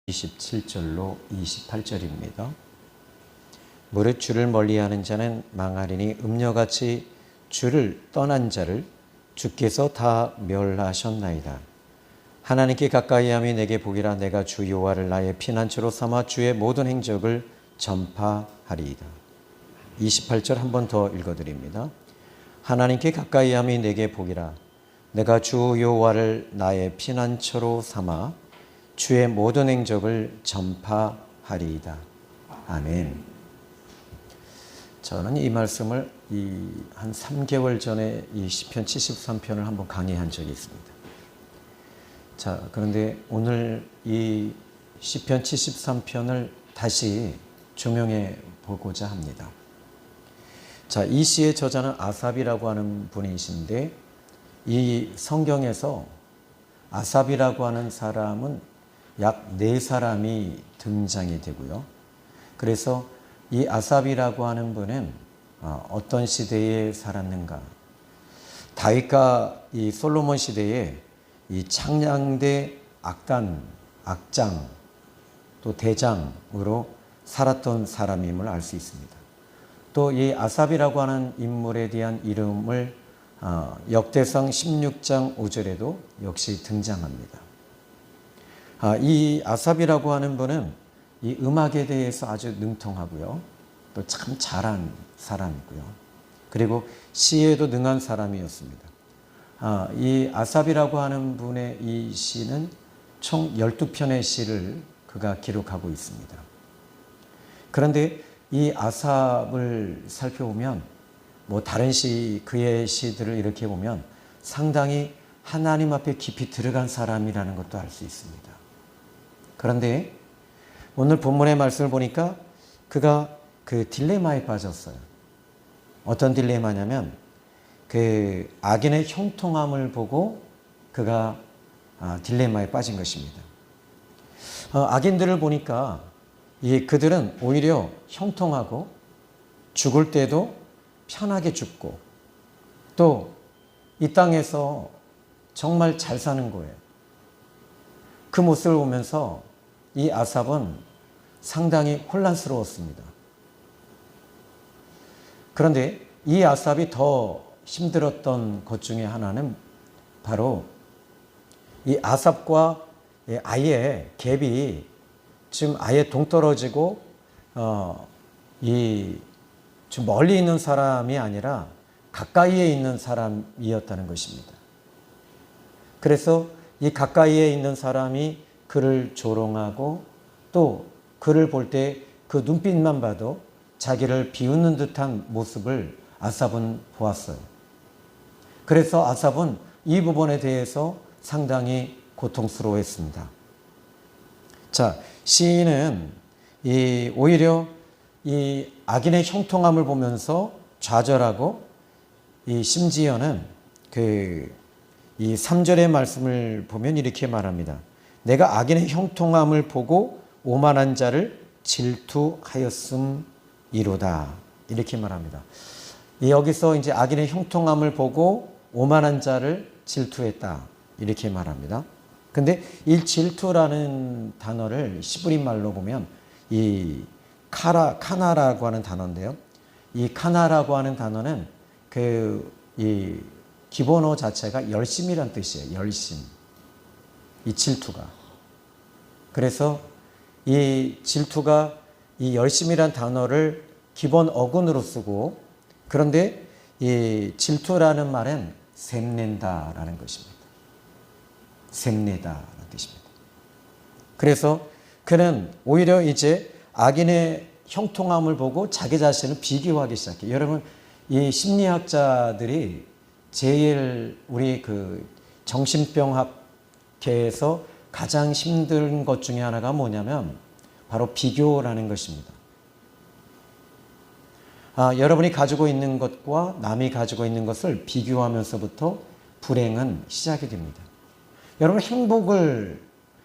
27절로 28절입니다. 무릇 주를 멀리하는 자는 망하리니 음녀같이 주를 떠난 자를 주께서 다 멸하셨나이다. 하나님께 가까이함이 내게 복이라. 내가 주 여호와를 나의 피난처로 삼아 주의 모든 행적을 전파하리이다. 28절 한 번 더 읽어드립니다. 하나님께 가까이함이 내게 복이라. 내가 주 여호와를 나의 피난처로 삼아 주의 모든 행적을 전파하리이다. 아멘. 저는 이 말씀을 한 3개월 전에 이 시편 73편을 한번 강의한 적이 있습니다. 자, 그런데 오늘 이 시편 73편을 다시 조명해 보고자 합니다. 자, 이 시의 저자는 아삽이라고 하는 분이신데, 이 성경에서 아삽이라고 하는 사람은 약 4사람이 등장이 되고요. 그래서 이 아삽이라고 하는 분은 어떤 시대에 살았는가? 다윗과 이 솔로몬 시대에 이 창량대 악장, 또 대장으로 살았던 사람임을 알 수 있습니다. 또 이 아삽이라고 하는 인물에 대한 이름을 역대상 16장 5절에도 역시 등장합니다. 이 아삽이라고 하는 분은 이 음악에 대해서 아주 능통하고요. 또 참 잘한 사람이고요. 그리고 시에도 능한 사람이었습니다. 이 아삽이라고 하는 분의 이 시는 총 12편의 시를 그가 기록하고 있습니다. 그런데 이 아삽을 살펴보면 다른 그의 시들을 이렇게 보면 상당히 하나님 앞에 깊이 들어간 사람이라는 것도 알 수 있습니다. 그런데 오늘 본문의 말씀을 보니까 그가 그 딜레마에 빠졌어요. 어떤 딜레마냐면 그 악인의 형통함을 보고 그가 딜레마에 빠진 것입니다. 악인들을 보니까 그들은 오히려 형통하고 죽을 때도 편하게 죽고 또 이 땅에서 정말 잘 사는 거예요. 그 모습을 보면서 이 아삽은 상당히 혼란스러웠습니다. 그런데 이 아삽이 더 힘들었던 것 중에 하나는 바로 이 아삽과 아예 갭이 지금 아예 동떨어지고 좀 멀리 있는 사람이 아니라 가까이에 있는 사람이었다는 것입니다. 그래서 이 가까이에 있는 사람이 그를 조롱하고 또 그를 볼 때 그 눈빛만 봐도 자기를 비웃는 듯한 모습을 아삽은 보았어요. 그래서 아삽은 이 부분에 대해서 상당히 고통스러워했습니다. 자, 시인은 오히려 이 악인의 형통함을 보면서 좌절하고 심지어는 이 3절의 말씀을 보면 이렇게 말합니다. 내가 악인의 형통함을 보고 오만한 자를 질투하였음이로다. 이렇게 말합니다. 여기서 이제 악인의 형통함을 보고 오만한 자를 질투했다. 이렇게 말합니다. 근데 이 질투라는 단어를 시브리 말로 보면 이 카나라고 하는 단어인데요. 이 카나라고 하는 단어는 이 기본어 자체가 열심이란 뜻이에요. 열심. 이 질투가. 그래서 이 질투가 이 열심이란 단어를 기본 어근으로 쓰고, 그런데 이 질투라는 말은 샘낸다라는 것입니다. 샘내다라는 뜻입니다. 그래서 그는 오히려 이제 악인의 형통함을 보고 자기 자신을 비교하기 시작해요. 여러분, 이 심리학자들이 제일 우리 정신병학계에서 가장 힘든 것 중에 하나가 뭐냐면 바로 비교라는 것입니다. 여러분이 가지고 있는 것과 남이 가지고 있는 것을 비교하면서부터 불행은 시작이 됩니다. 여러분,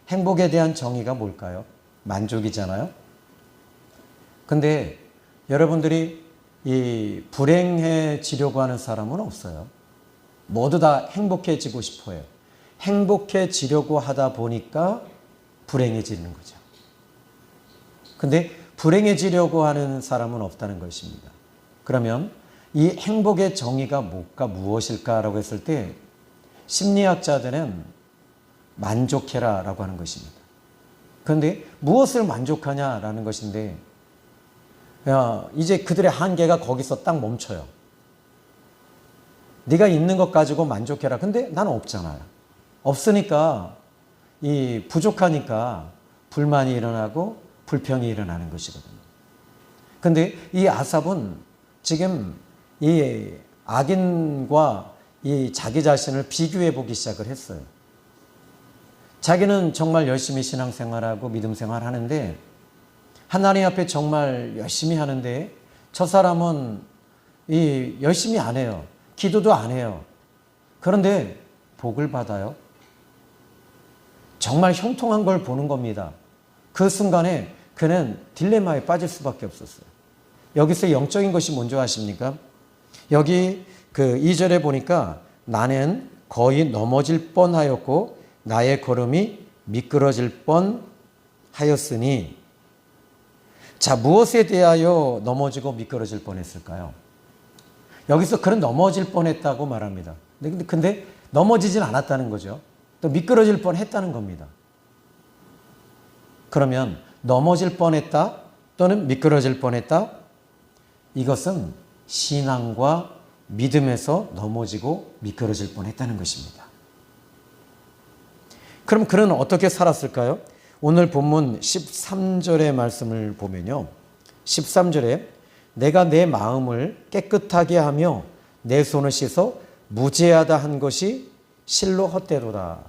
행복에 대한 정의가 뭘까요? 만족이잖아요. 근데 여러분들이 이 불행해지려고 하는 사람은 없어요. 모두 다 행복해지고 싶어요. 행복해지려고 하다 보니까 불행해지는 거죠. 근데 불행해지려고 하는 사람은 없다는 것입니다. 그러면 이 행복의 정의가 무엇일까라고 했을 때 심리학자들은 만족해라라고 하는 것입니다. 그런데 무엇을 만족하냐라는 것인데 이제 그들의 한계가 거기서 딱 멈춰요. 네가 있는 것 가지고 만족해라. 근데 나는 없잖아요. 없으니까 이 부족하니까 불만이 일어나고 불평이 일어나는 것이거든요. 근데 이 아삽은 지금 이 악인과 이 자기 자신을 비교해 보기 시작을 했어요. 자기는 정말 열심히 신앙생활하고 믿음생활 하는데 하나님 앞에 정말 열심히 하는데 저 사람은 이 열심히 안 해요. 기도도 안 해요. 그런데 복을 받아요. 정말 형통한 걸 보는 겁니다. 그 순간에 그는 딜레마에 빠질 수밖에 없었어요. 여기서 영적인 것이 뭔지 아십니까? 여기 그 2절에 보니까 나는 거의 넘어질 뻔하였고 나의 걸음이 미끄러질 뻔하였으니 자, 무엇에 대하여 넘어지고 미끄러질 뻔했을까요? 여기서 그는 넘어질 뻔했다고 말합니다. 근데 넘어지진 않았다는 거죠. 또 미끄러질 뻔했다는 겁니다. 그러면 넘어질 뻔했다 또는 미끄러질 뻔했다 이것은 신앙과 믿음에서 넘어지고 미끄러질 뻔했다는 것입니다. 그럼 그는 어떻게 살았을까요? 오늘 본문 13절의 말씀을 보면요. 13절에 내가 내 마음을 깨끗하게 하며 내 손을 씻어 무죄하다 한 것이 실로 헛되도다.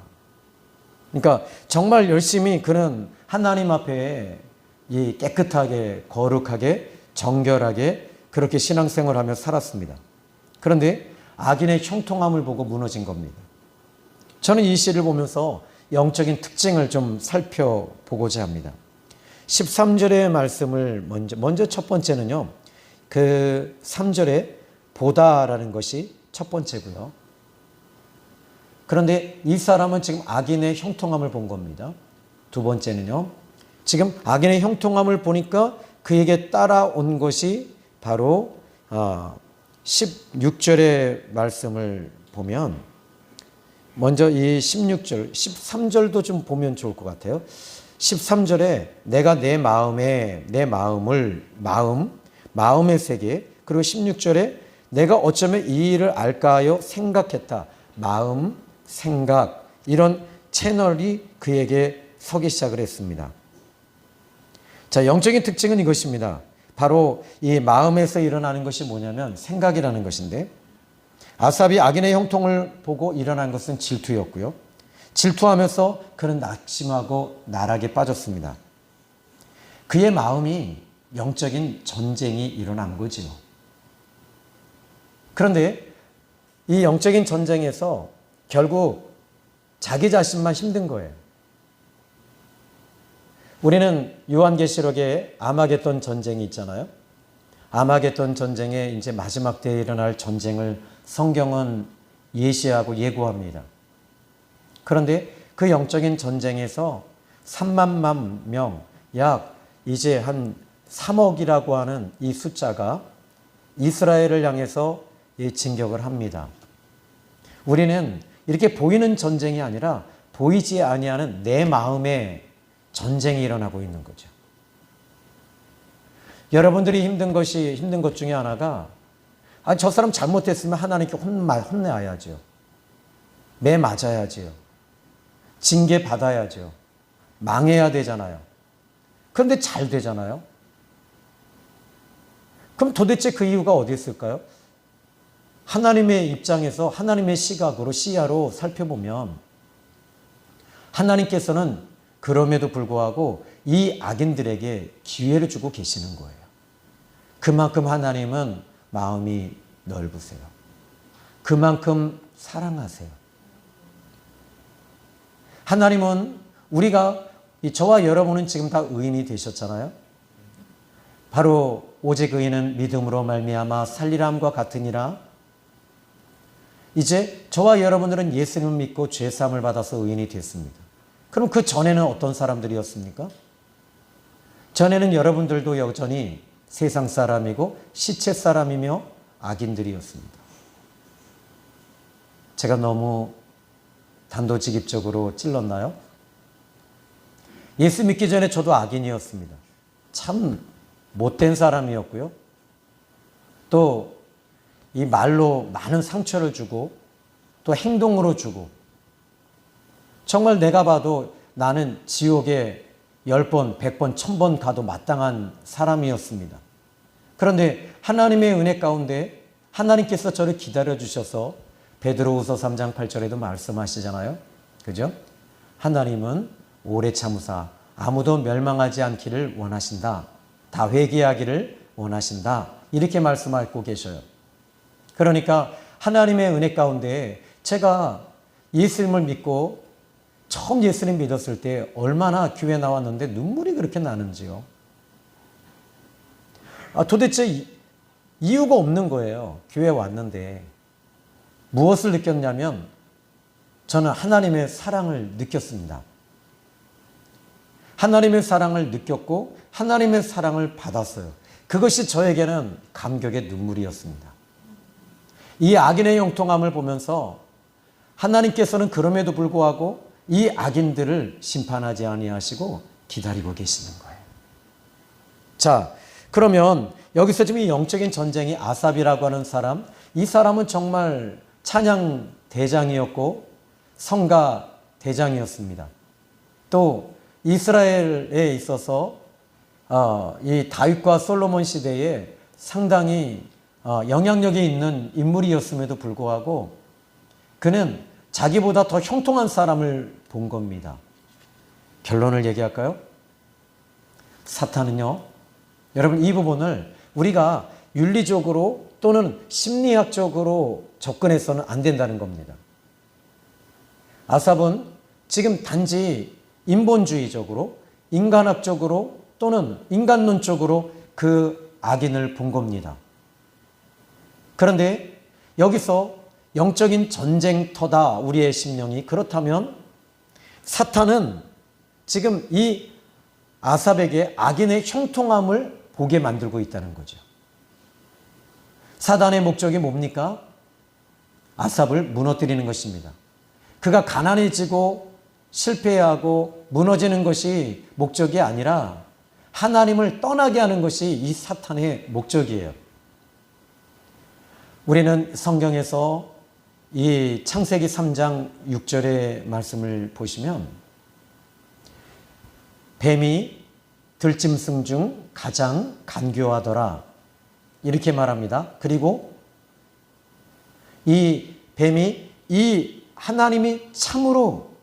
그러니까 정말 열심히 그는 하나님 앞에 이 깨끗하게 거룩하게 정결하게 그렇게 신앙생활하며 살았습니다. 그런데 악인의 형통함을 보고 무너진 겁니다. 저는 이 시를 보면서 영적인 특징을 좀 살펴보고자 합니다. 13절의 말씀을 먼저 첫 번째는요. 그 3절에 보다라는 것이 첫 번째고요. 그런데 이 사람은 지금 악인의 형통함을 본 겁니다. 두 번째는요. 지금 악인의 형통함을 보니까 그에게 따라온 것이 바로 16절의 말씀을 보면 먼저 이 16절, 13절도 좀 보면 좋을 것 같아요. 13절에 내가 내 마음의 세계, 그리고 16절에 내가 어쩌면 이 일을 알까 하여 생각했다. 마음, 생각, 이런 채널이 그에게 서기 시작을 했습니다. 자, 영적인 특징은 이것입니다. 바로 이 마음에서 일어나는 것이 뭐냐면 생각이라는 것인데 아삽이 악인의 형통을 보고 일어난 것은 질투였고요. 질투하면서 그는 낙심하고 나락에 빠졌습니다. 그의 마음이 영적인 전쟁이 일어난 거지요. 그런데 이 영적인 전쟁에서 결국 자기 자신만 힘든 거예요. 우리는 요한계시록에 아마겟돈 전쟁이 있잖아요. 아마겟돈 전쟁에 이제 마지막 때에 일어날 전쟁을 성경은 예시하고 예고합니다. 그런데 그 영적인 전쟁에서 3만 명, 약 이제 한 3억이라고 하는 이 숫자가 이스라엘을 향해서 진격을 합니다. 우리는 이렇게 보이는 전쟁이 아니라 보이지 아니하는 내 마음의 전쟁이 일어나고 있는 거죠. 여러분들이 힘든 것 중에 하나가 저 사람 잘못했으면 하나님께 혼내야죠. 매 맞아야죠. 징계 받아야죠. 망해야 되잖아요. 그런데 잘 되잖아요. 그럼 도대체 그 이유가 어디 있을까요? 하나님의 입장에서 하나님의 시야로 살펴보면 하나님께서는 그럼에도 불구하고 이 악인들에게 기회를 주고 계시는 거예요. 그만큼 하나님은 마음이 넓으세요. 그만큼 사랑하세요. 하나님은 저와 여러분은 지금 다 의인이 되셨잖아요. 바로 오직 의인은 믿음으로 말미암아 살리람과 같으니라. 이제 저와 여러분들은 예수님을 믿고 죄사함을 받아서 의인이 됐습니다. 그럼 그 전에는 어떤 사람들이었습니까? 전에는 여러분들도 여전히 세상 사람이고 시체 사람이며 악인들이었습니다. 제가 너무 단도직입적으로 찔렀나요? 예수 믿기 전에 저도 악인이었습니다. 참 못된 사람이었고요. 또 이 말로 많은 상처를 주고 또 행동으로 주고 정말 내가 봐도 나는 지옥에 10번, 100번, 1000번 가도 마땅한 사람이었습니다. 그런데 하나님의 은혜 가운데 하나님께서 저를 기다려주셔서 베드로후서 3장 8절에도 말씀하시잖아요. 그죠? 하나님은 오래 참으사 아무도 멸망하지 않기를 원하신다. 다 회개하기를 원하신다. 이렇게 말씀하고 계셔요. 그러니까 하나님의 은혜 가운데 제가 예수님을 믿고 처음 예수님 믿었을 때 얼마나 교회 나왔는데 눈물이 그렇게 나는지요. 도대체 이유가 없는 거예요. 교회 왔는데. 무엇을 느꼈냐면 저는 하나님의 사랑을 느꼈습니다. 하나님의 사랑을 느꼈고 하나님의 사랑을 받았어요. 그것이 저에게는 감격의 눈물이었습니다. 이 악인의 형통함을 보면서 하나님께서는 그럼에도 불구하고 이 악인들을 심판하지 아니하시고 기다리고 계시는 거예요. 자, 그러면 여기서 지금 이 영적인 전쟁이 아삽이라고 하는 사람, 이 사람은 정말 찬양 대장이었고 성가 대장이었습니다. 또 이스라엘에 있어서 이 다윗과 솔로몬 시대에 상당히 영향력이 있는 인물이었음에도 불구하고 그는 자기보다 더 형통한 사람을 본 겁니다. 결론을 얘기할까요? 사탄은요, 여러분 이 부분을 우리가 윤리적으로 또는 심리학적으로 접근해서는 안 된다는 겁니다. 아삽은 지금 단지 인본주의적으로, 인간학적으로 또는 인간론적으로 그 악인을 본 겁니다. 그런데 여기서 영적인 전쟁터다, 우리의 심령이. 그렇다면 사탄은 지금 이 아삽에게 악인의 형통함을 보게 만들고 있다는 거죠. 사단의 목적이 뭡니까? 아삽을 무너뜨리는 것입니다. 그가 가난해지고 실패하고 무너지는 것이 목적이 아니라 하나님을 떠나게 하는 것이 이 사탄의 목적이에요. 우리는 성경에서 이 창세기 3장 6절의 말씀을 보시면 뱀이 들짐승 중 가장 간교하더라 이렇게 말합니다. 그리고 이 뱀이 이 하나님이 참으로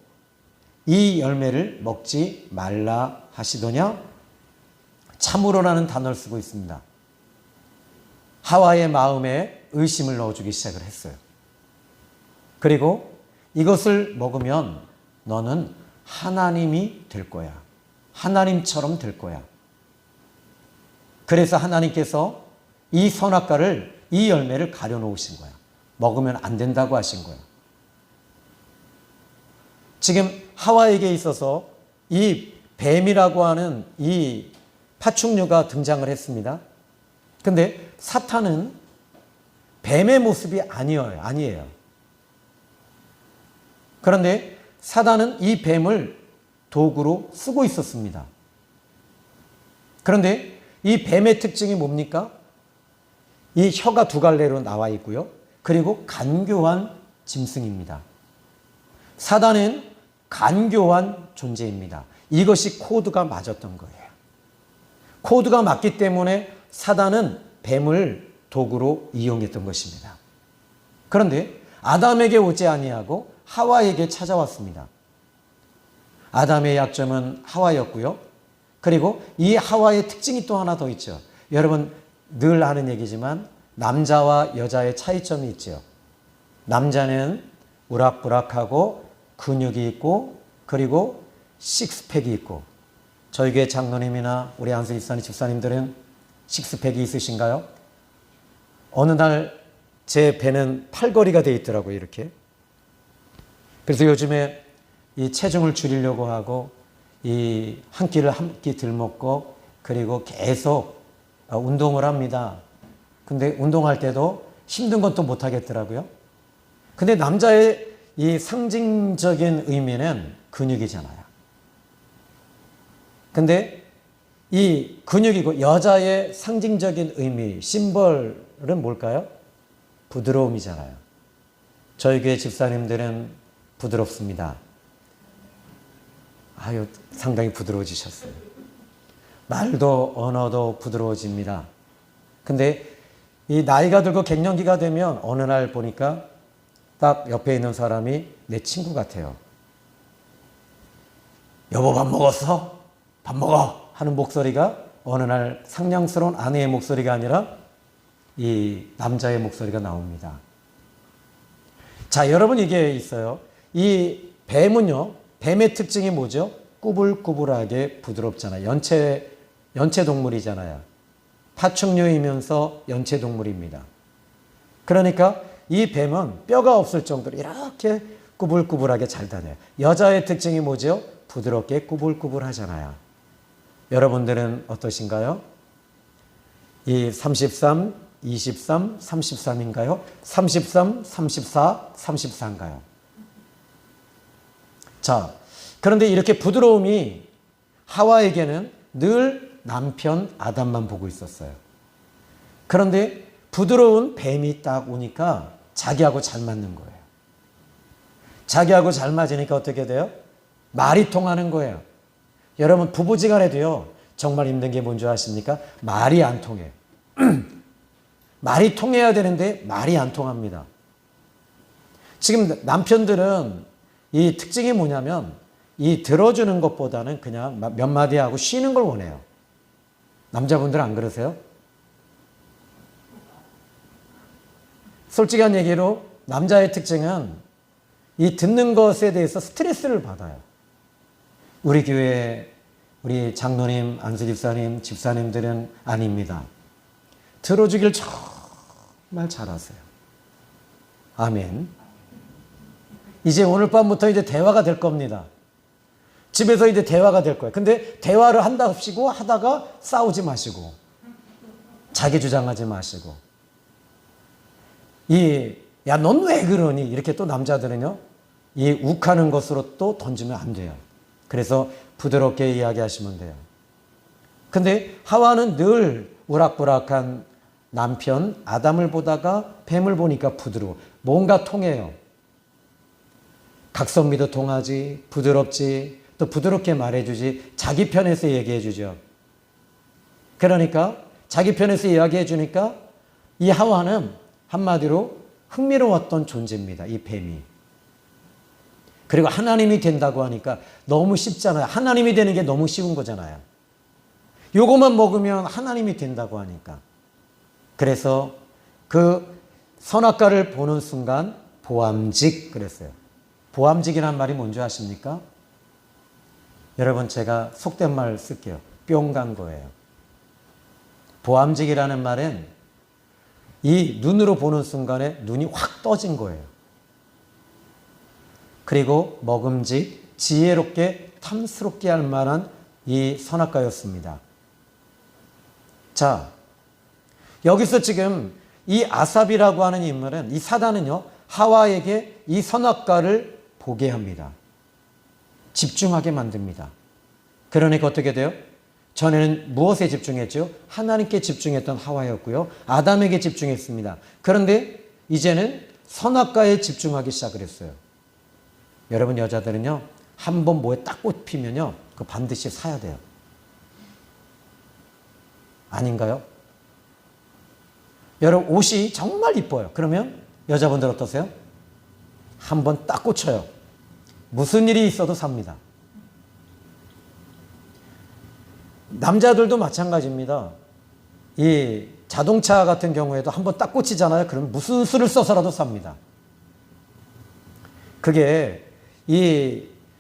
이 열매를 먹지 말라 하시더냐? 참으로라는 단어를 쓰고 있습니다. 하와의 마음에 의심을 넣어주기 시작을 했어요. 그리고 이것을 먹으면 너는 하나님이 될 거야. 하나님처럼 될 거야. 그래서 하나님께서 이 선악과를, 이 열매를 가려놓으신 거야. 먹으면 안 된다고 하신 거야. 지금 하와에게 있어서 이 뱀이라고 하는 이 파충류가 등장을 했습니다. 근데 사탄은 뱀의 모습이 아니에요. 그런데 사단은 이 뱀을 도구로 쓰고 있었습니다. 그런데 이 뱀의 특징이 뭡니까? 이 혀가 두 갈래로 나와 있고요. 그리고 간교한 짐승입니다. 사단은 간교한 존재입니다. 이것이 코드가 맞았던 거예요. 코드가 맞기 때문에 사단은 뱀을 도구로 이용했던 것입니다. 그런데 아담에게 오지 아니하고 하와에게 찾아왔습니다. 아담의 약점은 하와였고요. 그리고 이 하와의 특징이 또 하나 더 있죠. 여러분 늘 하는 얘기지만 남자와 여자의 차이점이 있죠. 남자는 우락부락하고 근육이 있고 그리고 식스팩이 있고, 저희 교회 장로님이나 우리 안수 이사님 집사님들은 식스팩이 있으신가요? 어느 날 제 배는 팔걸이가 돼 있더라고요, 이렇게. 그래서 요즘에 이 체중을 줄이려고 하고 이 한 끼를 한 끼 덜 먹고 그리고 계속 운동을 합니다. 근데 운동할 때도 힘든 건 또 못하겠더라고요. 근데 남자의 이 상징적인 의미는 근육이잖아요. 근데 이 근육이고 여자의 상징적인 의미, 심벌은 뭘까요? 부드러움이잖아요. 저희 교회 집사님들은 부드럽습니다. 아유, 상당히 부드러워지셨어요. 말도 언어도 부드러워집니다. 근데 이 나이가 들고 갱년기가 되면 어느 날 보니까 딱 옆에 있는 사람이 내 친구 같아요. 여보 밥 먹었어? 밥 먹어! 하는 목소리가 어느 날 상냥스러운 아내의 목소리가 아니라 이 남자의 목소리가 나옵니다. 자, 여러분 이게 있어요. 이 뱀은요, 뱀의 특징이 뭐죠? 꾸불꾸불하게 부드럽잖아요. 연체 동물이잖아요. 파충류이면서 연체 동물입니다. 그러니까 이 뱀은 뼈가 없을 정도로 이렇게 꾸불꾸불하게 잘 다녀요. 여자의 특징이 뭐죠? 부드럽게 꾸불꾸불하잖아요. 여러분들은 어떠신가요? 이 33, 23, 33인가요? 33, 34, 34인가요? 자, 그런데 이렇게 부드러움이 하와에게는 늘 남편 아담만 보고 있었어요. 그런데 부드러운 뱀이 딱 오니까 자기하고 잘 맞는 거예요. 자기하고 잘 맞으니까 어떻게 돼요? 말이 통하는 거예요. 여러분 부부지간에도요, 정말 힘든 게 뭔지 아십니까? 말이 안 통해요. 말이 통해야 되는데 말이 안 통합니다. 지금 남편들은 이 특징이 뭐냐면 이 들어주는 것보다는 그냥 몇 마디 하고 쉬는 걸 원해요. 남자분들 안 그러세요? 솔직한 얘기로 남자의 특징은 이 듣는 것에 대해서 스트레스를 받아요. 우리 교회 우리 장로님, 안수 집사님, 집사님들은 아닙니다. 들어주길 정말 잘하세요. 아멘. 이제 오늘 밤부터 이제 대화가 될 겁니다. 집에서 이제 대화가 될 거예요. 근데 대화를 한답시고 하다가 싸우지 마시고 자기 주장하지 마시고 야, 넌 왜 그러니? 이렇게 또 남자들은요, 이 욱하는 것으로 또 던지면 안 돼요. 그래서 부드럽게 이야기하시면 돼요. 근데 하와는 늘 우락부락한 남편 아담을 보다가 뱀을 보니까 부드러워. 뭔가 통해요. 각선미도 통하지, 부드럽지, 또 부드럽게 말해주지, 자기 편에서 얘기해주죠. 그러니까 자기 편에서 이야기해주니까 이 하와는 한마디로 흥미로웠던 존재입니다. 이 뱀이. 그리고 하나님이 된다고 하니까 너무 쉽잖아요. 하나님이 되는 게 너무 쉬운 거잖아요. 요것만 먹으면 하나님이 된다고 하니까. 그래서 그 선악과를 보는 순간 보암직 그랬어요. 보암직이란 말이 뭔지 아십니까? 여러분 제가 속된 말 쓸게요. 뿅 간 거예요. 보암직이라는 말은 이 눈으로 보는 순간에 눈이 확 떠진 거예요. 그리고 먹음직, 지혜롭게 탐스럽게 할 만한 이 선악과였습니다. 자, 여기서 지금 이 아삽이라고 하는 인물은, 이 사단은요, 하와에게 이 선악과를 보게 합니다. 집중하게 만듭니다. 그러니까 어떻게 돼요? 전에는 무엇에 집중했죠? 하나님께 집중했던 하와였고요. 아담에게 집중했습니다. 그런데 이제는 선악과에 집중하기 시작을 했어요. 여러분 여자들은요, 한번 뭐에 딱 꽂히면요, 그거 반드시 사야 돼요. 아닌가요? 여러분 옷이 정말 이뻐요. 그러면 여자분들 어떠세요? 한번 딱 꽂혀요. 무슨 일이 있어도 삽니다. 남자들도 마찬가지입니다. 이 자동차 같은 경우에도 한번 딱 꽂히잖아요. 그럼 무슨 수를 써서라도 삽니다. 그게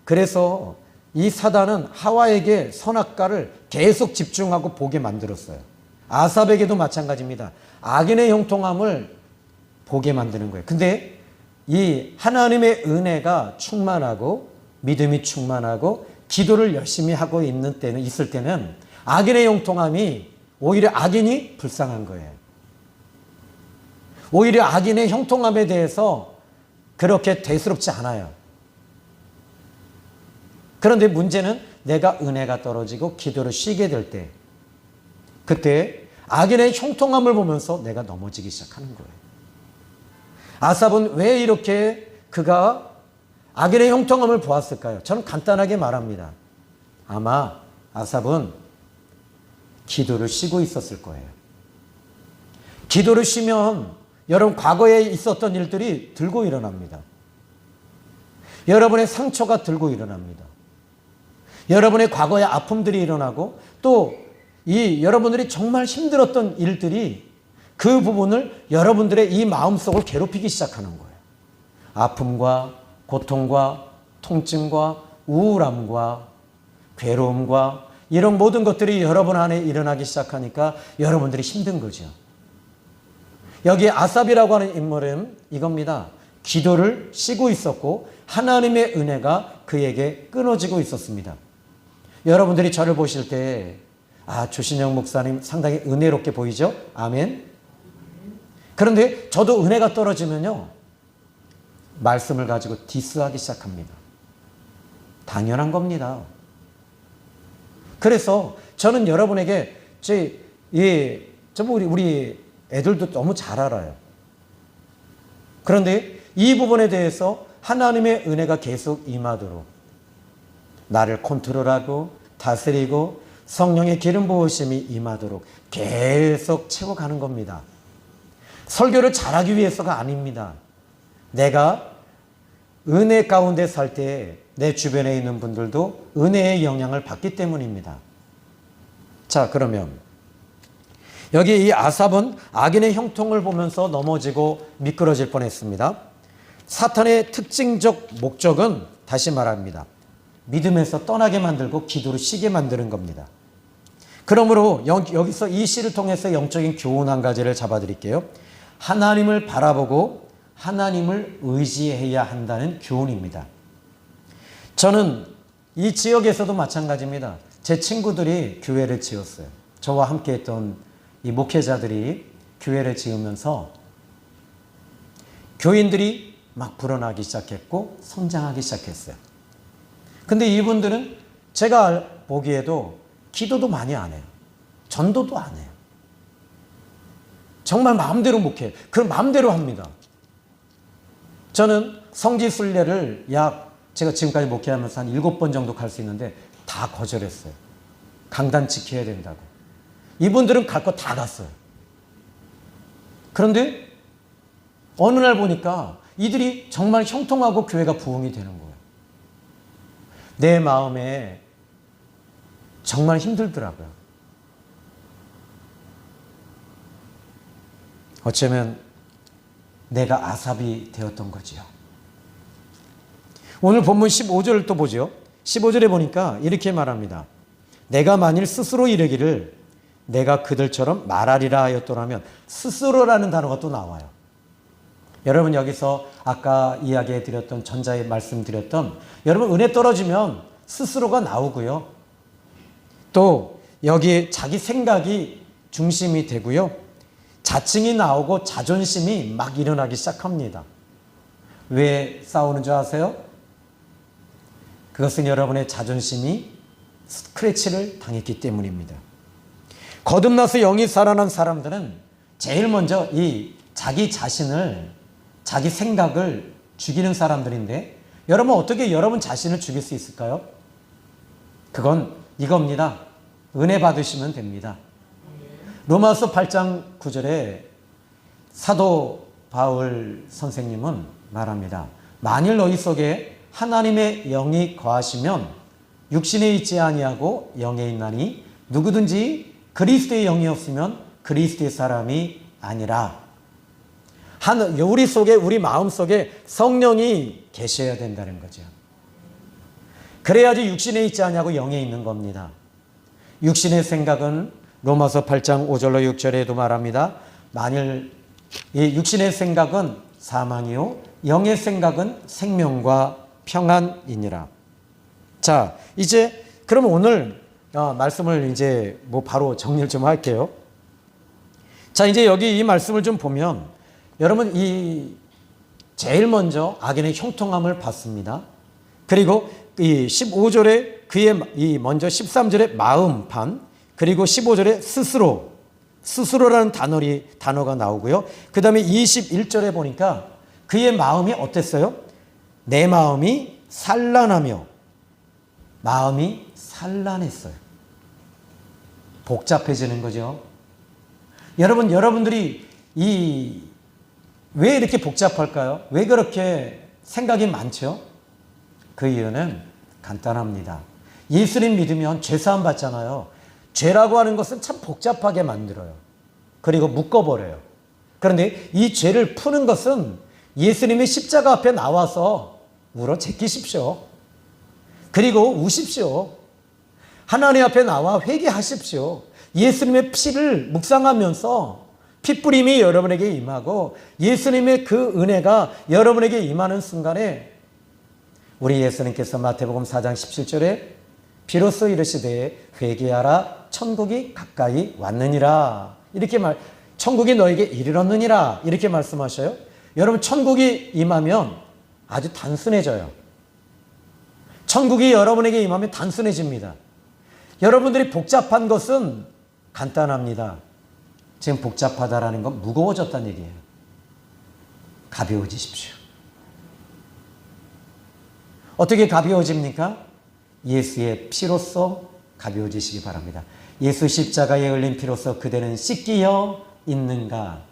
그래서 이 사단은 하와에게 선악과를 계속 집중하고 보게 만들었어요. 아삽에게도 마찬가지입니다. 악인의 형통함을 보게 만드는 거예요. 근데 이 하나님의 은혜가 충만하고 믿음이 충만하고 기도를 열심히 하고 있을 때는 악인의 형통함이 오히려 악인이 불쌍한 거예요. 오히려 악인의 형통함에 대해서 그렇게 대수롭지 않아요. 그런데 문제는 내가 은혜가 떨어지고 기도를 쉬게 될 때, 그때 악인의 형통함을 보면서 내가 넘어지기 시작하는 거예요. 아삽은 왜 이렇게 그가 악인의 형통함을 보았을까요? 저는 간단하게 말합니다. 아마 아삽은 기도를 쉬고 있었을 거예요. 기도를 쉬면 여러분 과거에 있었던 일들이 들고 일어납니다. 여러분의 상처가 들고 일어납니다. 여러분의 과거의 아픔들이 일어나고 또 이 여러분들이 정말 힘들었던 일들이 그 부분을 여러분들의 이 마음속을 괴롭히기 시작하는 거예요. 아픔과 고통과 통증과 우울함과 괴로움과 이런 모든 것들이 여러분 안에 일어나기 시작하니까 여러분들이 힘든 거죠. 여기 아삽이라고 하는 인물은 이겁니다. 기도를 쉬고 있었고 하나님의 은혜가 그에게 끊어지고 있었습니다. 여러분들이 저를 보실 때 조신영 목사님 상당히 은혜롭게 보이죠? 아멘. 그런데 저도 은혜가 떨어지면요, 말씀을 가지고 디스하기 시작합니다. 당연한 겁니다. 그래서 저는 여러분에게 우리 애들도 너무 잘 알아요. 그런데 이 부분에 대해서 하나님의 은혜가 계속 임하도록 나를 컨트롤하고 다스리고 성령의 기름 부으심이 임하도록 계속 채워가는 겁니다. 설교를 잘하기 위해서가 아닙니다. 내가 은혜 가운데 살 때 내 주변에 있는 분들도 은혜의 영향을 받기 때문입니다. 자, 그러면 여기 이 아삽은 악인의 형통을 보면서 넘어지고 미끄러질 뻔했습니다. 사탄의 특징적 목적은 다시 말합니다. 믿음에서 떠나게 만들고 기도를 쉬게 만드는 겁니다. 그러므로 여기서 이 시를 통해서 영적인 교훈 한 가지를 잡아드릴게요. 하나님을 바라보고 하나님을 의지해야 한다는 교훈입니다. 저는 이 지역에서도 마찬가지입니다. 제 친구들이 교회를 지었어요. 저와 함께 했던 이 목회자들이 교회를 지으면서 교인들이 막 불어나기 시작했고 성장하기 시작했어요. 근데 이분들은 제가 보기에도 기도도 많이 안 해요. 전도도 안 해요. 정말 마음대로 목회해요. 그럼 마음대로 합니다. 저는 성지순례를 제가 지금까지 목회하면서 한 7번 정도 갈 수 있는데 다 거절했어요. 강단 지켜야 된다고. 이분들은 갈 거 다 갔어요. 그런데 어느 날 보니까 이들이 정말 형통하고 교회가 부흥이 되는 거예요. 내 마음에 정말 힘들더라고요. 어쩌면 내가 아삽이 되었던 거지요. 오늘 본문 15절을 또 보죠. 15절에 보니까 이렇게 말합니다. 내가 만일 스스로 이르기를 내가 그들처럼 말하리라 하였더라면, 스스로라는 단어가 또 나와요. 여러분 여기서 아까 이야기해 드렸던 전자에 말씀드렸던, 여러분 은혜 떨어지면 스스로가 나오고요. 또 여기에 자기 생각이 중심이 되고요. 자칭이 나오고 자존심이 막 일어나기 시작합니다. 왜 싸우는 줄 아세요? 그것은 여러분의 자존심이 스크래치를 당했기 때문입니다. 거듭나서 영이 살아난 사람들은 제일 먼저 이 자기 자신을, 자기 생각을 죽이는 사람들인데, 여러분 어떻게 여러분 자신을 죽일 수 있을까요? 그건 이겁니다. 은혜 받으시면 됩니다. 로마서 8장 9절에 사도 바울 선생님은 말합니다. 만일 너희 속에 하나님의 영이 거하시면 육신에 있지 아니하고 영에 있나니 누구든지 그리스도의 영이 없으면 그리스도의 사람이 아니라. 우리 속에, 우리 마음 속에 성령이 계셔야 된다는 거죠. 그래야지 육신에 있지 아니하고 영에 있는 겁니다. 육신의 생각은 로마서 8장 5절로 6절에도 말합니다. 만일 이 육신의 생각은 사망이요 영의 생각은 생명과 평안이니라. 자, 이제 그러면 오늘 말씀을 이제 바로 정리를 좀 할게요. 자, 이제 여기 이 말씀을 좀 보면 여러분 제일 먼저 악인의 형통함을 받습니다. 그리고 이 15절에 그의 먼저 13절에 마음판, 그리고 15절에 스스로라는 단어가 나오고요. 그 다음에 21절에 보니까 그의 마음이 어땠어요? 내 마음이 산란하며, 마음이 산란했어요. 복잡해지는 거죠. 여러분들이 왜 이렇게 복잡할까요? 왜 그렇게 생각이 많죠? 그 이유는 간단합니다. 예수님 믿으면 죄사함 받잖아요. 죄라고 하는 것은 참 복잡하게 만들어요. 그리고 묶어버려요. 그런데 이 죄를 푸는 것은 예수님의 십자가 앞에 나와서 울어 제끼십시오. 그리고 우십시오. 하나님 앞에 나와 회개하십시오. 예수님의 피를 묵상하면서 피뿌림이 여러분에게 임하고 예수님의 그 은혜가 여러분에게 임하는 순간에 우리 예수님께서 마태복음 4장 17절에 비로소 이르시되 회개하라 천국이 가까이 왔느니라, 이렇게 천국이 너에게 이르렀느니라, 이렇게 말씀하셔요. 여러분, 천국이 임하면 아주 단순해져요. 천국이 여러분에게 임하면 단순해집니다. 여러분들이 복잡한 것은 간단합니다. 지금 복잡하다라는 건 무거워졌다는 얘기예요. 가벼워지십시오. 어떻게 가벼워집니까? 예수의 피로써 가벼워지시기 바랍니다. 예수 십자가에 흘린 피로써 그대는 씻기어 있는가?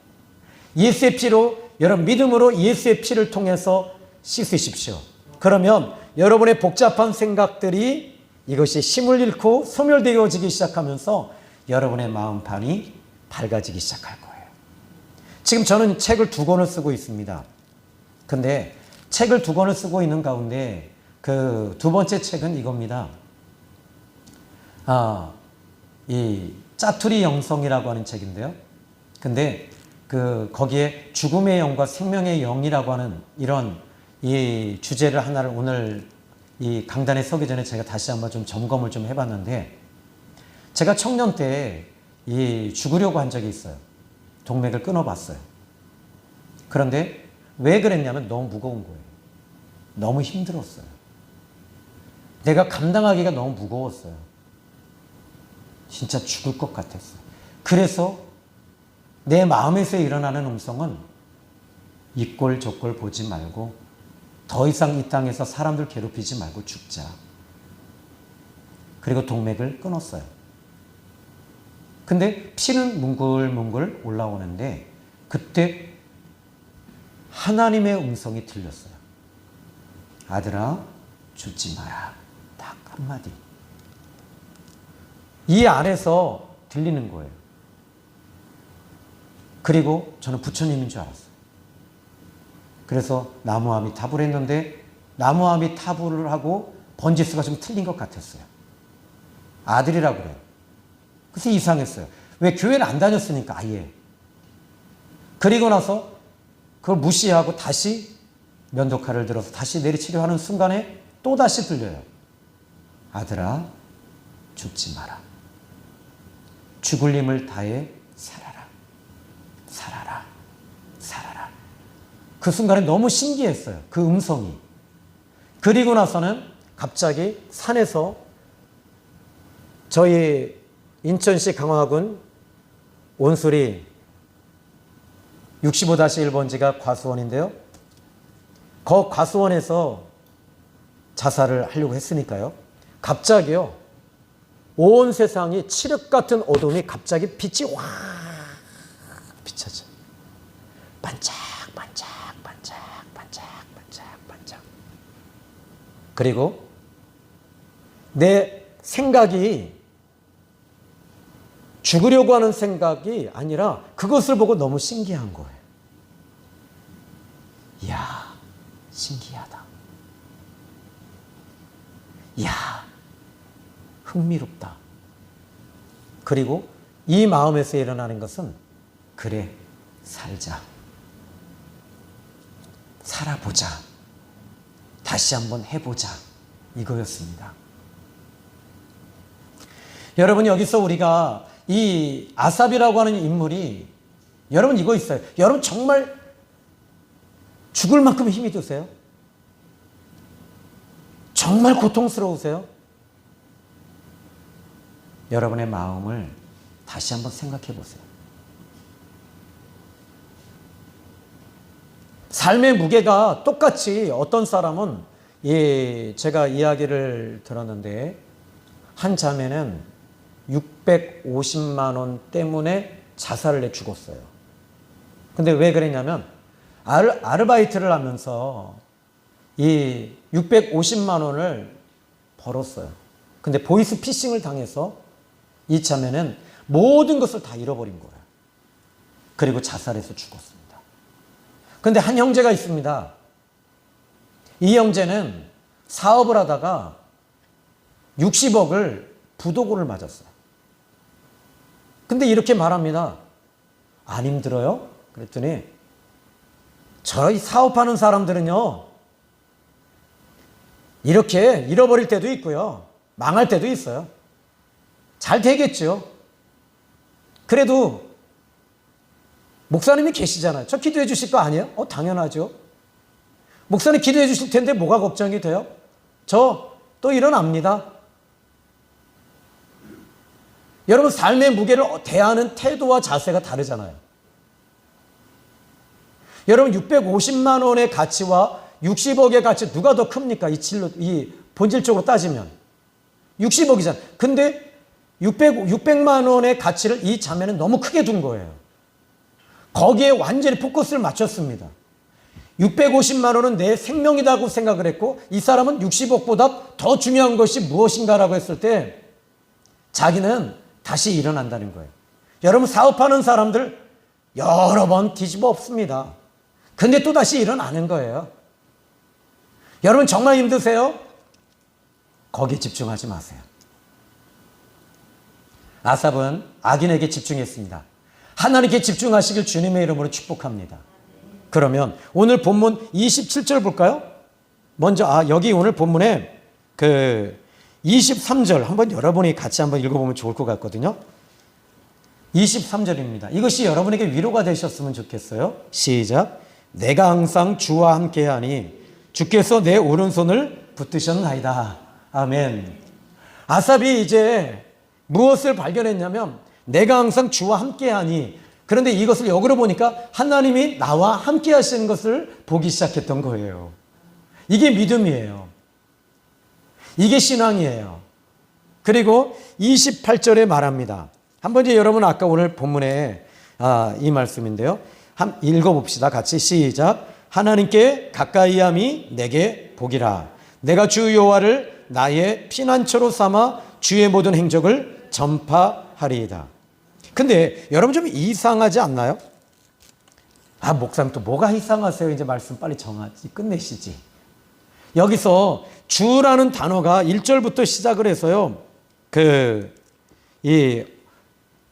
예수의 피로, 여러분 믿음으로 예수의 피를 통해서 씻으십시오. 그러면 여러분의 복잡한 생각들이 이것이 힘을 잃고 소멸되어지기 시작하면서 여러분의 마음판이 밝아지기 시작할 거예요. 지금 저는 책을 2권을 쓰고 있습니다. 근데 책을 2권을 쓰고 있는 가운데 그 두 번째 책은 이겁니다. 이 짜투리 영성이라고 하는 책인데요. 근데 거기에 죽음의 영과 생명의 영이라고 하는 이런 이 주제를 하나를 오늘 이 강단에 서기 전에 제가 다시 한번 좀 점검을 좀 해봤는데, 제가 청년 때 죽으려고 한 적이 있어요. 동맥을 끊어봤어요. 그런데 왜 그랬냐면 너무 무거운 거예요. 너무 힘들었어요. 내가 감당하기가 너무 무거웠어요. 진짜 죽을 것 같았어요. 그래서 내 마음에서 일어나는 음성은 이 꼴 저 꼴 보지 말고 더 이상 이 땅에서 사람들 괴롭히지 말고 죽자. 그리고 동맥을 끊었어요. 근데 피는 뭉글뭉글 올라오는데 그때 하나님의 음성이 들렸어요. 아들아, 죽지 마라. 딱 한마디. 이 안에서 들리는 거예요. 그리고 저는 부처님인 줄 알았어요. 그래서 나무아미타불을 했는데 나무아미타불을 하고 번지수가 좀 틀린 것 같았어요. 아들이라고 그래요. 그래서 이상했어요. 왜? 교회를 안 다녔으니까 아예. 그리고 나서 그걸 무시하고 다시 면도칼을 들어서 다시 내리치려 하는 순간에 또다시 들려요. 아들아, 죽지 마라. 죽을 힘을 다해 살아라. 살아라. 살아라. 그 순간에 너무 신기했어요. 그 음성이. 그리고 나서는 갑자기 산에서 저희 인천시 강화군 온수리 65-1번지가 과수원인데요. 그 과수원에서 자살을 하려고 했으니까요. 갑자기요. 온 세상이 칠흑 같은 어둠이 갑자기 빛이 확 비춰져. 반짝 반짝 반짝 반짝 반짝 반짝. 그리고 내 생각이 죽으려고 하는 생각이 아니라 그것을 보고 너무 신기한 거예요. 이야, 신기하다. 이야, 흥미롭다. 그리고 이 마음에서 일어나는 것은 그래, 살자. 살아보자. 다시 한번 해보자. 이거였습니다. 여러분 여기서 우리가 이 아삽이라고 하는 인물이 여러분 이거 있어요. 여러분 정말 죽을 만큼 힘이 드세요? 정말 고통스러우세요? 여러분의 마음을 다시 한번 생각해 보세요. 삶의 무게가 똑같이 어떤 사람은 제가 이야기를 들었는데 한 자매는 650만 원 때문에 자살을 해 죽었어요. 근데 왜 그랬냐면 아르바이트를 하면서 이 650만 원을 벌었어요. 근데 보이스 피싱을 당해서 이 자매는 모든 것을 다 잃어버린 거예요. 그리고 자살해서 죽었습니다. 근데 한 형제가 있습니다. 이 형제는 사업을 하다가 60억을 부도금을 맞았어요. 근데 이렇게 말합니다. 안 힘들어요? 그랬더니 저희 사업하는 사람들은요, 이렇게 잃어버릴 때도 있고요, 망할 때도 있어요. 잘 되겠죠. 그래도 목사님이 계시잖아요. 저 기도해 주실 거 아니에요? 당연하죠. 목사님 기도해 주실 텐데 뭐가 걱정이 돼요? 저 또 일어납니다. 여러분 삶의 무게를 대하는 태도와 자세가 다르잖아요. 여러분 650만 원의 가치와 60억의 가치 누가 더 큽니까? 이 본질적으로 따지면 60억이잖아요. 근데 600만 원의 가치를 이 자매는 너무 크게 둔 거예요. 거기에 완전히 포커스를 맞췄습니다. 650만 원은 내 생명이라고 생각을 했고 이 사람은 60억보다 더 중요한 것이 무엇인가라고 했을 때 자기는 다시 일어난다는 거예요. 여러분 사업하는 사람들 여러 번 뒤집어 엎습니다. 근데 또 다시 일어나는 거예요. 여러분 정말 힘드세요? 거기에 집중하지 마세요. 아삽은 악인에게 집중했습니다. 하나님께 집중하시길 주님의 이름으로 축복합니다. 그러면 오늘 본문 27절 볼까요? 먼저 여기 오늘 본문에 23절 한번 여러분이 같이 한번 읽어보면 좋을 것 같거든요. 23절입니다. 이것이 여러분에게 위로가 되셨으면 좋겠어요. 시작. 내가 항상 주와 함께하니 주께서 내 오른손을 붙드셨나이다. 아멘. 아삽이 이제 무엇을 발견했냐면 내가 항상 주와 함께하니, 그런데 이것을 역으로 보니까 하나님이 나와 함께 하시는 것을 보기 시작했던 거예요. 이게 믿음이에요. 이게 신앙이에요. 그리고 28절에 말합니다. 한번 이제 여러분 아까 오늘 본문에 이 말씀인데요. 한번 읽어봅시다. 같이 시작. 하나님께 가까이함이 내게 복이라. 내가 주 여호와를 나의 피난처로 삼아 주의 모든 행적을 전파하리이다. 근데 여러분 좀 이상하지 않나요? 목사님 또 뭐가 이상하세요? 이제 말씀 빨리 정하지, 끝내시지. 여기서 주라는 단어가 1절부터 시작을 해서요, 이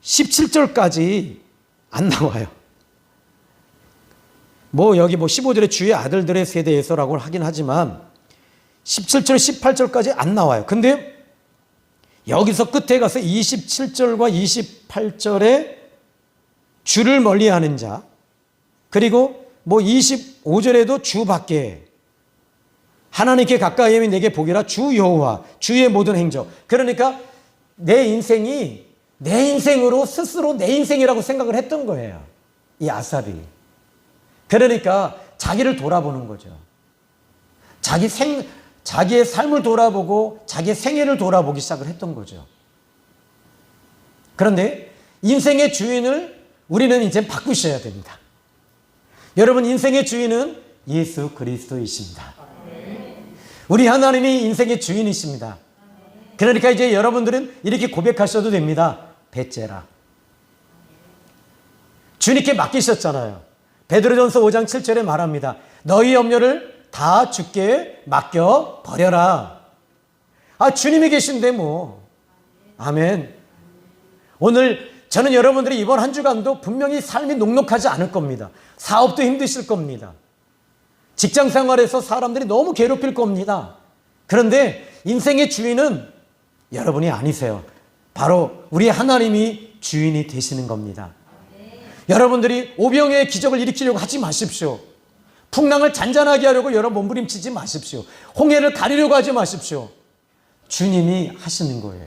17절까지 안 나와요. 여기 15절에 주의 아들들의 세대에서라고 하긴 하지만 17절, 18절까지 안 나와요. 근데 여기서 끝에 가서 27절과 28절에 주를 멀리하는 자, 그리고 25절에도 주 밖에 하나님께 가까이 하면 내게 복이라 주 여호와 주의 모든 행적. 그러니까 내 인생이 내 인생으로 스스로 내 인생이라고 생각을 했던 거예요. 이 아삽이. 그러니까 자기를 돌아보는 거죠. 자기의 삶을 돌아보고 자기의 생애를 돌아보기 시작을 했던 거죠. 그런데 인생의 주인을 우리는 이제 바꾸셔야 됩니다. 여러분 인생의 주인은 예수 그리스도이십니다. 우리 하나님이 인생의 주인이십니다. 그러니까 이제 여러분들은 이렇게 고백하셔도 됩니다. 배째라. 주님께 맡기셨잖아요. 베드로전서 5장 7절에 말합니다. 너희 염려를 다 주께 맡겨 버려라. 주님이 계신데 아멘. 오늘 저는 여러분들이 이번 한 주간도 분명히 삶이 녹록하지 않을 겁니다. 사업도 힘드실 겁니다. 직장 생활에서 사람들이 너무 괴롭힐 겁니다. 그런데 인생의 주인은 여러분이 아니세요. 바로 우리 하나님이 주인이 되시는 겁니다. 여러분들이 오병이어의 기적을 일으키려고 하지 마십시오. 풍랑을 잔잔하게 하려고 여러 몸부림치지 마십시오. 홍해를 가리려고 하지 마십시오. 주님이 하시는 거예요.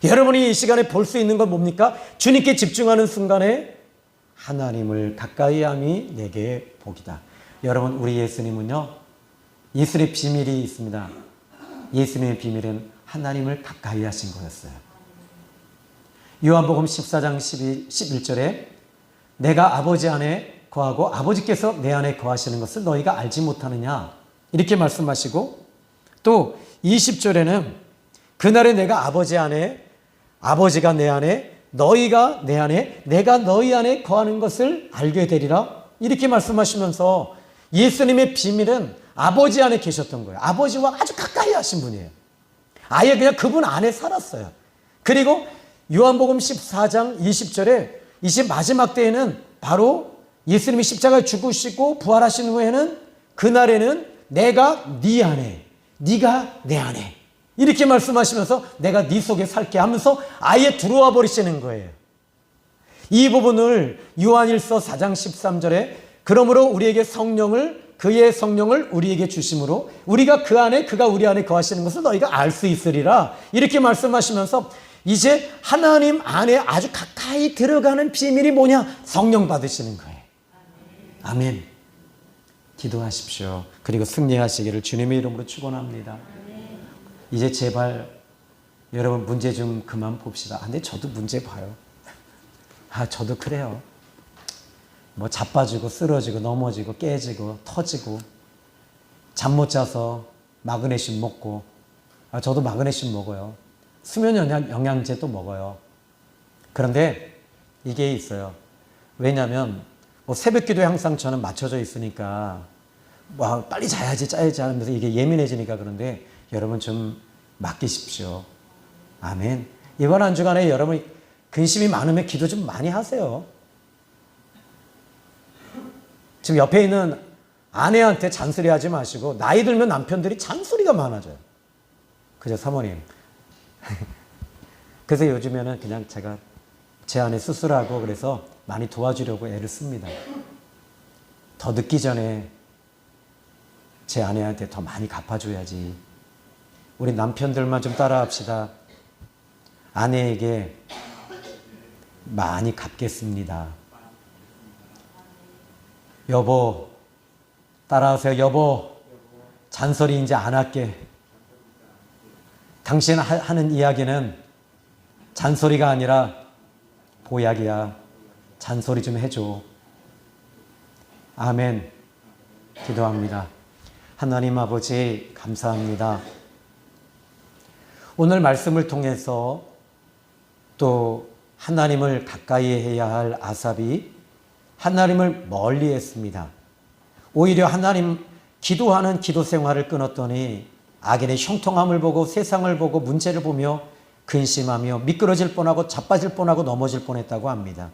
여러분이 이 시간에 볼 수 있는 건 뭡니까? 주님께 집중하는 순간에 하나님을 가까이 함이 내게 복이다. 여러분, 우리 예수님은요, 예수의 비밀이 있습니다. 예수님의 비밀은 하나님을 가까이 하신 거였어요. 요한복음 14장 11절에 내가 아버지 안에 거하고 아버지께서 내 안에 거하시는 것을 너희가 알지 못하느냐, 이렇게 말씀하시고, 또 20절에는 그날에 내가 아버지 안에, 아버지가 내 안에, 너희가 내 안에, 내가 너희 안에 거하는 것을 알게 되리라, 이렇게 말씀하시면서 예수님의 비밀은 아버지 안에 계셨던 거예요. 아버지와 아주 가까이 하신 분이에요. 아예 그냥 그분 안에 살았어요. 그리고 요한복음 14장 20절에 이제 마지막 때에는 바로 예수님이 십자가에 죽으시고 부활하신 후에는 그날에는 내가 네 안에, 네가 내 안에, 이렇게 말씀하시면서 내가 네 속에 살게 하면서 아예 들어와 버리시는 거예요. 이 부분을 요한일서 4장 13절에 그러므로 우리에게 성령을, 그의 성령을 우리에게 주심으로 우리가 그 안에, 그가 우리 안에 거하시는 것을 너희가 알 수 있으리라, 이렇게 말씀하시면서 이제 하나님 안에 아주 가까이 들어가는 비밀이 뭐냐? 성령 받으시는 거예요. 아멘. 기도하십시오. 그리고 승리하시기를 주님의 이름으로 축원합니다. 이제 제발 여러분 문제 좀 그만 봅시다. 근데 저도 문제 봐요. 저도 그래요. 뭐 자빠지고 쓰러지고 넘어지고 깨지고 터지고, 잠 못 자서 마그네슘 먹고, 저도 마그네슘 먹어요. 수면 영양제도 먹어요. 그런데 이게 있어요. 왜냐하면 뭐 새벽 기도에 항상 저는 맞춰져 있으니까 뭐 빨리 자야지 짜야지 하면서 이게 예민해지니까. 그런데 여러분 좀 맡기십시오. 아멘. 이번 한 주간에 여러분 근심이 많으면 기도 좀 많이 하세요. 지금 옆에 있는 아내한테 잔소리하지 마시고, 나이 들면 남편들이 잔소리가 많아져요. 그죠, 사모님? 그래서 요즘에는 그냥 제가 제 아내 수술하고 그래서 많이 도와주려고 애를 씁니다. 더 늦기 전에 제 아내한테 더 많이 갚아줘야지. 우리 남편들만 좀 따라합시다. 아내에게 많이 갚겠습니다. 여보, 따라하세요. 여보, 잔소리 이제 안 할게. 당신 하는 이야기는 잔소리가 아니라 보약이야. 잔소리 좀 해줘. 아멘. 기도합니다. 하나님 아버지, 감사합니다. 오늘 말씀을 통해서 또 하나님을 가까이 해야 할 아삽이 하나님을 멀리 했습니다. 오히려 하나님 기도하는 기도 생활을 끊었더니 악인의 형통함을 보고 세상을 보고 문제를 보며 근심하며 미끄러질 뻔하고 자빠질 뻔하고 넘어질 뻔했다고 합니다.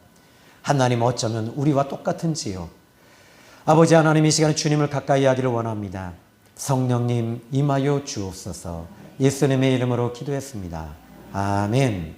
하나님, 어쩌면 우리와 똑같은지요. 아버지 하나님, 이 시간에 주님을 가까이 하기를 원합니다. 성령님 임하여 주옵소서. 예수님의 이름으로 기도했습니다. 아멘.